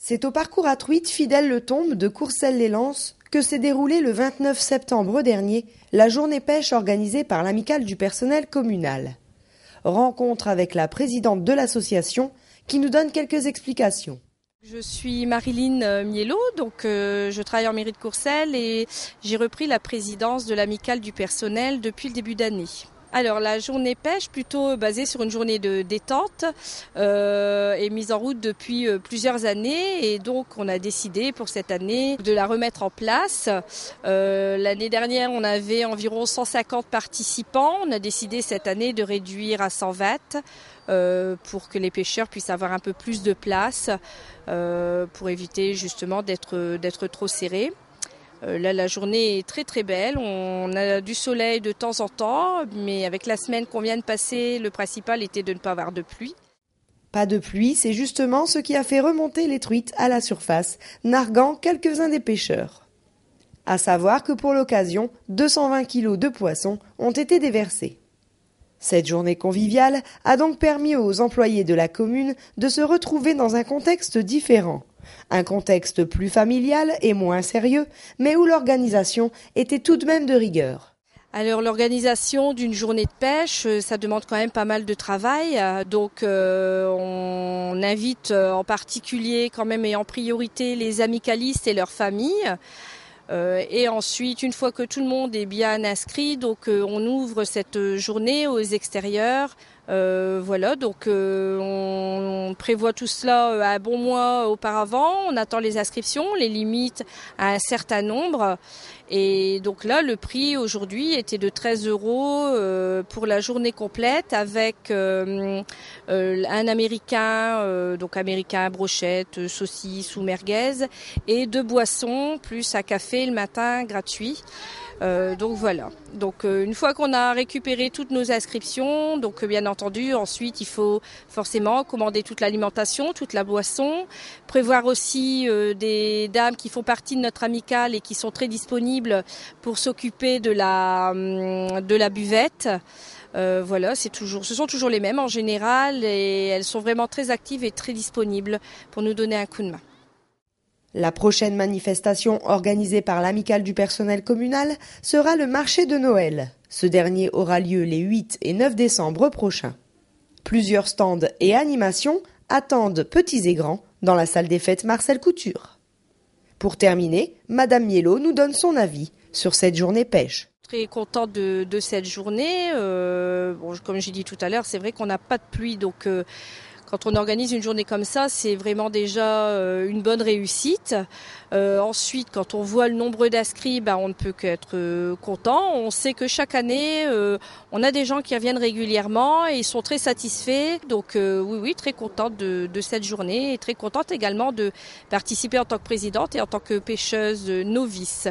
C'est au parcours à truites Fidèle-le-Tombe de Courcelles-les-Lances que s'est déroulée le 29 septembre dernier la journée pêche organisée par l'Amicale du personnel communal. Rencontre avec la présidente de l'association qui nous donne quelques explications. Je suis Marilyn Mielo, donc je travaille en mairie de Courcelles et j'ai repris la présidence de l'Amicale du personnel depuis le début d'année. Alors la journée pêche, plutôt basée sur une journée de détente, est mise en route depuis plusieurs années et donc on a décidé pour cette année de la remettre en place. L'année dernière on avait environ 150 participants, on a décidé cette année de réduire à 120 pour que les pêcheurs puissent avoir un peu plus de place pour éviter justement d'être trop serrés. Là, la journée est très très belle, on a du soleil de temps en temps, mais avec la semaine qu'on vient de passer, le principal était de ne pas avoir de pluie. Pas de pluie, c'est justement ce qui a fait remonter les truites à la surface, narguant quelques-uns des pêcheurs. À savoir que pour l'occasion, 220 kilos de poissons ont été déversés. Cette journée conviviale a donc permis aux employés de la commune de se retrouver dans un contexte différent. Un contexte plus familial et moins sérieux, mais où l'organisation était tout de même de rigueur. Alors l'organisation d'une journée de pêche, ça demande quand même pas mal de travail. Donc on invite en particulier quand même et en priorité les amicalistes et leurs familles. Et ensuite, une fois que tout le monde est bien inscrit, donc on ouvre cette journée aux extérieurs. Voilà, donc on prévoit tout cela un bon mois auparavant. On attend les inscriptions, on les limite à un certain nombre. Et donc là, le prix aujourd'hui était de 13 € pour la journée complète avec un américain, donc américain brochette, saucisse ou merguez, et 2 boissons plus un café le matin gratuit. Donc voilà. Donc une fois qu'on a récupéré toutes nos inscriptions, donc bien entendu, ensuite il faut forcément commander toute l'alimentation, toute la boisson, prévoir aussi des dames qui font partie de notre amicale et qui sont très disponibles pour s'occuper de la buvette. Voilà, ce sont toujours les mêmes en général et elles sont vraiment très actives et très disponibles pour nous donner un coup de main. La prochaine manifestation organisée par l'Amicale du personnel communal sera le marché de Noël. Ce dernier aura lieu les 8 et 9 décembre prochains. Plusieurs stands et animations attendent petits et grands dans la salle des fêtes Marcel Couture. Pour terminer, Madame Mielo nous donne son avis sur cette journée pêche. Très contente de cette journée. Comme j'ai dit tout à l'heure, c'est vrai qu'on n'a pas de pluie, donc quand on organise une journée comme ça, c'est vraiment déjà une bonne réussite. Ensuite, quand on voit le nombre d'inscrits, on ne peut qu'être content. On sait que chaque année, on a des gens qui reviennent régulièrement et ils sont très satisfaits. Donc oui, très contente de cette journée et très contente également de participer en tant que présidente et en tant que pêcheuse novice.